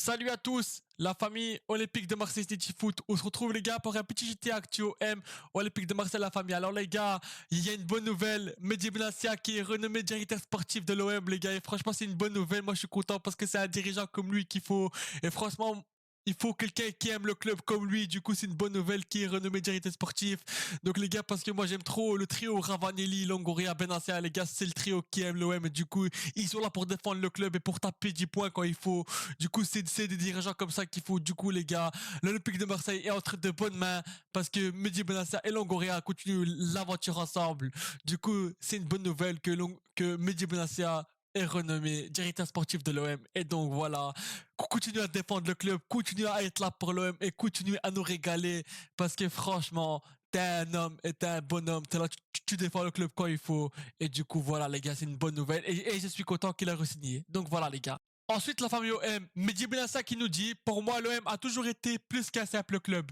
Salut à tous, la famille Olympique de Marseille City Foot. On se retrouve les gars pour un petit JT Actu M Olympique de Marseille la famille. Alors les gars, il y a une bonne nouvelle. Mehdi Benassia qui est renommé directeur sportif de l'OM les gars. Et franchement c'est une bonne nouvelle. Moi je suis content parce que c'est un dirigeant comme lui qu'il faut. Et franchement il faut quelqu'un qui aime le club comme lui. Du coup, c'est une bonne nouvelle qui est renommé directeur sportif. Donc, les gars, parce que moi, j'aime trop le trio Ravanelli, Longoria, Benassia. Les gars, c'est le trio qui aime l'OM. Et du coup, ils sont là pour défendre le club et pour taper 10 points quand il faut. Du coup, c'est des dirigeants comme ça qu'il faut. Du coup, les gars, l'Olympique de Marseille est entre de bonnes mains parce que Mehdi Benassia et Longoria continuent l'aventure ensemble. Du coup, c'est une bonne nouvelle que Mehdi Benassia est renommé directeur sportif de l'OM. Et donc voilà, continue à défendre le club, continue à être là pour l'OM et continue à nous régaler parce que franchement, t'es un homme et t'es un bonhomme. T'es là, tu défends le club quand il faut. Et du coup, voilà les gars, c'est une bonne nouvelle. Et je suis content qu'il a re-signé. Donc voilà les gars. Ensuite, la famille OM, Mehdi Benassa qui nous dit, pour moi, l'OM a toujours été plus qu'un simple club.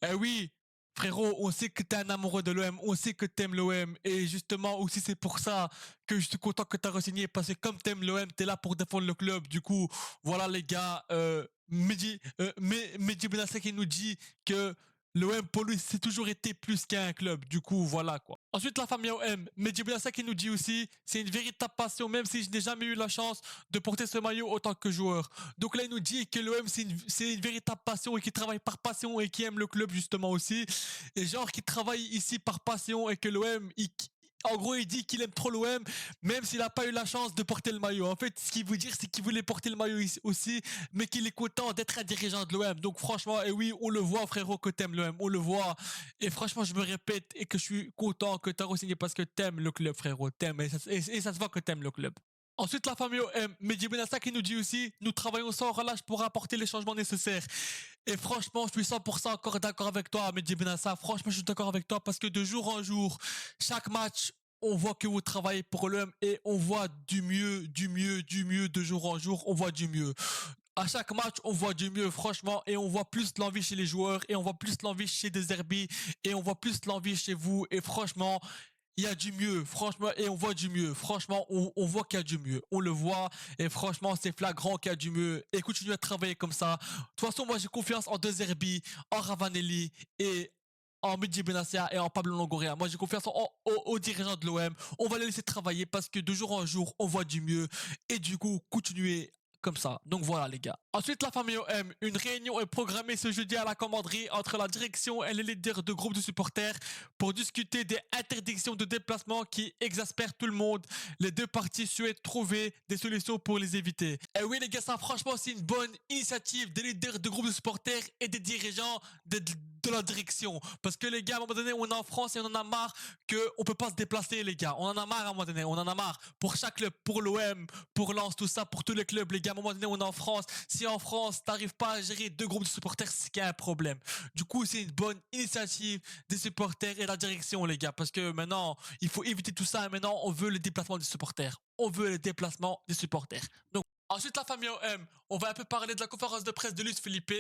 Eh oui, frérot, on sait que t'es un amoureux de l'OM, on sait que t'aimes l'OM, et justement aussi c'est pour ça que je suis content que t'as re-signé, parce que comme t'aimes l'OM, t'es là pour défendre le club. Du coup, voilà les gars, Mehdi Benassa qui nous dit que l'OM pour lui c'est toujours été plus qu'un club. Du coup, voilà quoi. Ensuite, la famille OM, Mehdi Benassa qui nous dit aussi, c'est une véritable passion, même si je n'ai jamais eu la chance de porter ce maillot autant que joueur. Donc là, il nous dit que l'OM, c'est une véritable passion et qu'il travaille par passion et qui aime le club justement aussi. Et genre, qui travaille ici par passion et que l'OM, en gros, il dit qu'il aime trop l'OM, même s'il n'a pas eu la chance de porter le maillot. En fait, ce qu'il veut dire, c'est qu'il voulait porter le maillot aussi, mais qu'il est content d'être un dirigeant de l'OM. Donc franchement, et oui, on le voit, frérot, que t'aimes l'OM, on le voit. Et franchement, je me répète et que je suis content que t'as re-signé parce que t'aimes le club, frérot, t'aimes, et ça se voit que t'aimes le club. Ensuite, la famille OM, Mehdi Benassa qui nous dit aussi, nous travaillons sans relâche pour apporter les changements nécessaires. Et franchement, je suis 100% encore d'accord avec toi, Mehdi Benassa. Franchement, je suis d'accord avec toi parce que de jour en jour, chaque match, on voit que vous travaillez pour l'OM et on voit du mieux, du mieux, du mieux de jour en jour, on voit du mieux. À chaque match, on voit du mieux, franchement, et on voit plus l'envie chez les joueurs, et on voit plus l'envie chez De Zerbi, et on voit plus l'envie chez vous, et franchement, il y a du mieux, franchement, et on voit du mieux. Franchement, on voit qu'il y a du mieux. On le voit, et franchement, c'est flagrant qu'il y a du mieux. Et continue à travailler comme ça. De toute façon, moi, j'ai confiance en De Zerbi, en Ravanelli, et en Mehdi Benassia et en Pablo Longoria. Moi, j'ai confiance aux dirigeants de l'OM. On va les laisser travailler parce que de jour en jour, on voit du mieux. Et du coup, continuez comme ça. Donc voilà les gars. Ensuite la famille OM, une réunion est programmée ce jeudi à la commanderie entre la direction et les leaders de groupes de supporters pour discuter des interdictions de déplacement qui exaspèrent tout le monde. Les deux parties souhaitent trouver des solutions pour les éviter. Et oui les gars, ça franchement c'est une bonne initiative des leaders de groupes de supporters et des dirigeants de la direction. Parce que les gars, à un moment donné, on est en France et on en a marre qu'on peut pas se déplacer, les gars. On en a marre à un moment donné, on en a marre. Pour chaque club, pour l'OM, pour Lens, tout ça, pour tous les clubs, les gars, à un moment donné, on est en France. Si en France, t'arrives pas à gérer deux groupes de supporters, c'est qu'il y a un problème. Du coup, c'est une bonne initiative des supporters et de la direction, les gars. Parce que maintenant, il faut éviter tout ça. Et maintenant, on veut le déplacement des supporters. On veut le déplacement des supporters. Donc, ensuite, la famille OM, on va un peu parler de la conférence de presse de Luis Felipe.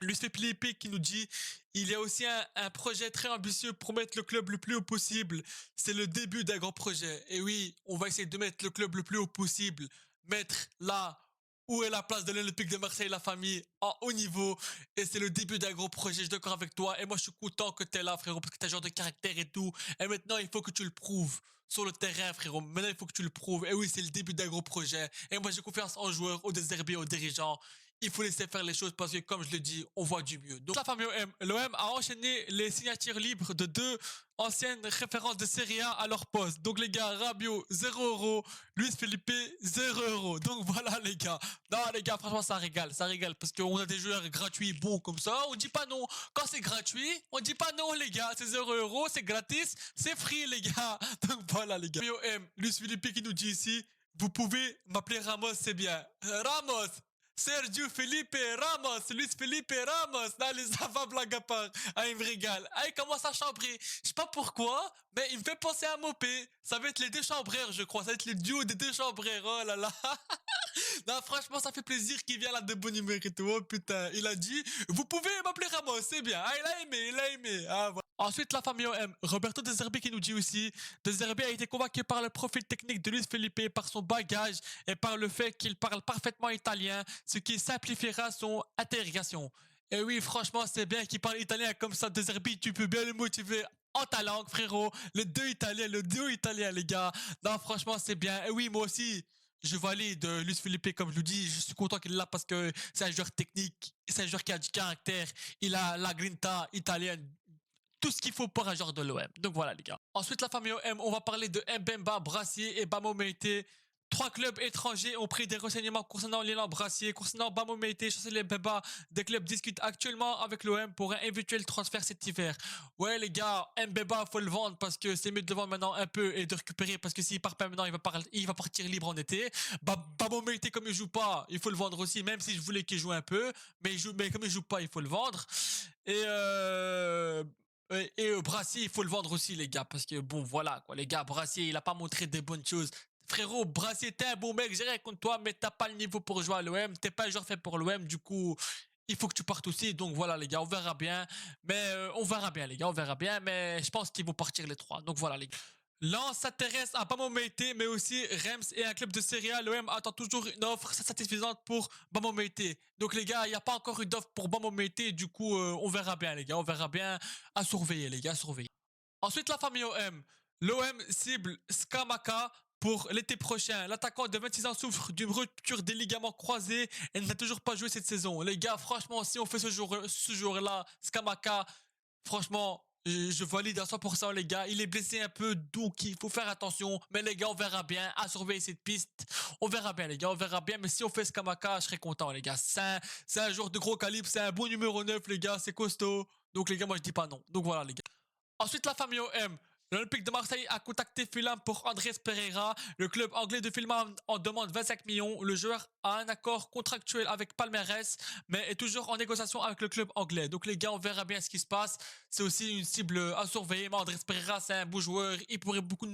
Luis Felipe qui nous dit il y a aussi un projet très ambitieux pour mettre le club le plus haut possible. C'est le début d'un grand projet. Et oui, on va essayer de mettre le club le plus haut possible. Mettre là où est la place de l'Olympique de Marseille, la famille, en haut niveau. Et c'est le début d'un gros projet. Je suis d'accord avec toi. Et moi, je suis content que tu es là, frérot, parce que tu as genre de caractère et tout. Et maintenant, il faut que tu le prouves sur le terrain, frérot. Maintenant, il faut que tu le prouves. Et oui, c'est le début d'un gros projet. Et moi, j'ai confiance en joueurs, aux désherbés, aux dirigeants. Il faut laisser faire les choses parce que, comme je le dis, on voit du mieux. Donc, la famille OM, l'OM a enchaîné les signatures libres de deux anciennes références de Serie A à leur poste. Donc, les gars, Rabiot, 0 €. Luis Felipe, 0 €. Donc, voilà, les gars. Non, les gars, franchement, ça régale. Ça régale parce qu'on a des joueurs gratuits, bons comme ça. On dit pas non. Quand c'est gratuit, on dit pas non, les gars. C'est 0 €, c'est gratis, c'est free, les gars. Donc, voilà, les gars. OM, Luis Felipe qui nous dit ici, vous pouvez m'appeler Ramos, c'est bien. Ramos, Sergio Felipe Ramos, Luis Felipe Ramos. Non, les enfants, blague à part. Ah, il me régale. Ah, il commence à chambrer. Je sais pas pourquoi, mais il me fait penser à Mopé. Ça va être les deux chambreurs, je crois. Ça va être le duo des deux chambreurs. Oh là là. Non, franchement, ça fait plaisir qu'il vienne là de bonne humeur et tout. Oh putain, il a dit, vous pouvez m'appeler Ramos, c'est bien. Ah, il a aimé, il a aimé. Ah, voilà. Ensuite, la famille OM, Roberto De Zerbi qui nous dit aussi, De Zerbi a été convaincu par le profil technique de Luis Felipe, par son bagage et par le fait qu'il parle parfaitement italien, ce qui simplifiera son intégration. Et oui, franchement, c'est bien qu'il parle italien comme ça, De Zerbi, tu peux bien le motiver en ta langue, frérot. Le duo italien, les gars. Non, franchement, c'est bien. Et oui, moi aussi, je valide Luis Felipe, comme je vous dis, je suis content qu'il l'a parce que c'est un joueur technique, c'est un joueur qui a du caractère, il a la grinta italienne, tout ce qu'il faut pour un joueur de l'OM. Donc voilà les gars. Ensuite la famille OM, on va parler de Mbemba, Brassier et Bamo Meite. Trois clubs étrangers ont pris des renseignements concernant l'élan Brassier, concernant Bamo Meite, Chancelier Mbemba. Des clubs discutent actuellement avec l'OM pour un éventuel transfert cet hiver. Ouais les gars, Mbemba faut le vendre parce que c'est mieux de le vendre maintenant un peu et de récupérer parce que s'il part pas maintenant il va partir libre en été. Bamo Meite comme il joue pas, il faut le vendre aussi même si je voulais qu'il joue un peu, mais comme il joue pas il faut le vendre. Et Brassier, il faut le vendre aussi, les gars, parce que bon, voilà, quoi, les gars, Brassier, il a pas montré des bonnes choses. Frérot, Brassier, t'es un bon mec, j'ai rien contre toi, mais t'as pas le niveau pour jouer à l'OM, t'es pas un joueur fait pour l'OM, du coup, il faut que tu partes aussi. Donc voilà, les gars, on verra bien. Mais on verra bien, les gars, on verra bien, mais je pense qu'ils vont partir les trois. Donc voilà, les gars. Lens s'intéresse à Bamo Meite, mais aussi Reims et un club de Serie A. L'OM attend toujours une offre satisfaisante pour Bamo Meite. Donc les gars, il n'y a pas encore eu d'offre pour Bamo Meite. Du coup, on verra bien, les gars. On verra bien. À surveiller, les gars, à surveiller. Ensuite, la famille OM. L'OM cible Skamaka pour l'été prochain. L'attaquant de 26 ans souffre d'une rupture des ligaments croisés et n'a toujours pas joué cette saison. Les gars, franchement, si on fait ce jour-là, Skamaka, franchement, je valide à 100% les gars. Il est blessé un peu, donc il faut faire attention. Mais les gars, on verra bien. À surveiller cette piste. On verra bien les gars, on verra bien. Mais si on fait Skamaka, je serais content les gars. C'est un joueur de gros calibre, c'est un bon numéro 9 les gars, c'est costaud. Donc les gars, moi je dis pas non. Donc voilà les gars. Ensuite, la famille OM. L'Olympique de Marseille a contacté Fulham pour Andrés Pereira. Le club anglais de Fulham en demande 25 millions. Le joueur a un accord contractuel avec Palmeiras, mais est toujours en négociation avec le club anglais. Donc les gars, on verra bien ce qui se passe. C'est aussi une cible à surveiller. Mais Andrés Pereira, c'est un beau joueur. Il pourrait beaucoup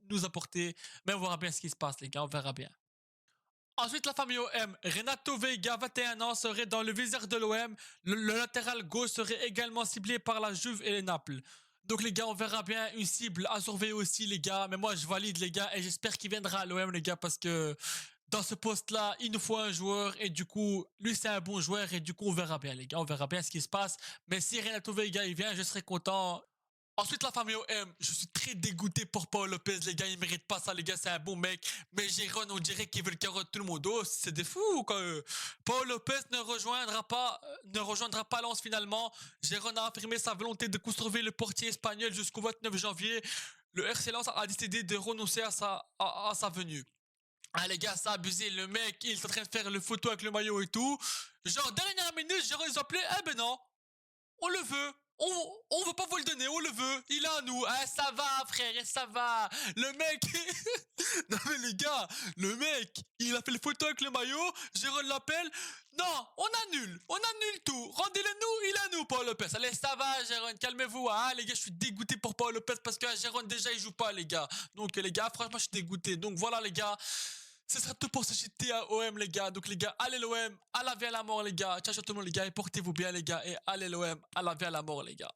nous apporter. Mais on verra bien ce qui se passe, les gars. On verra bien. Ensuite, la famille OM. Renato Veiga, 21 ans, serait dans le viseur de l'OM. Le latéral gauche serait également ciblé par la Juve et les Naples. Donc les gars, on verra bien une cible à surveiller aussi les gars. Mais moi, je valide les gars et j'espère qu'il viendra à l'OM les gars parce que dans ce poste-là, il nous faut un joueur et du coup, lui c'est un bon joueur et du coup, on verra bien les gars. On verra bien ce qui se passe. Mais si Renato Veiga il vient, je serai content. Ensuite, la famille OM, je suis très dégoûté pour Paul Lopez, les gars, il mérite pas ça, les gars, c'est un bon mec. Mais Giron, on dirait qu'il veut le carotte tout le monde. Oh, c'est des fous, quoi. Paul Lopez ne rejoindra pas Lens finalement. Giron a affirmé sa volonté de conserver le portier espagnol jusqu'au 29 janvier. Le RC Lens a décidé de renoncer à sa venue. Ah les gars, ça a abusé, le mec, il est en train de faire le photo avec le maillot et tout. Genre, dernière minute, Giron, ils ont appelé, eh ben non, on le veut. On veut pas vous le donner, on le veut. Il est à nous. Ah, ça va, frère, ça va. Le mec. Non, mais les gars, le mec, il a fait le photo avec le maillot. Jérôme l'appelle. Non, on annule. On annule tout. Rendez-le nous, il est à nous, Paul Lopez. Allez, ça va, Jérôme, calmez-vous. Ah, les gars, je suis dégoûté pour Paul Lopez parce que Jérôme, déjà, il joue pas, les gars. Donc, les gars, franchement, je suis dégoûté. Donc, voilà, les gars. Ce sera tout pour ce GTA OM les gars. Donc les gars, allez l'OM, à la vie à la mort les gars. Ciao ciao tout le monde les gars et portez-vous bien les gars. Et allez l'OM, à la vie à la mort les gars.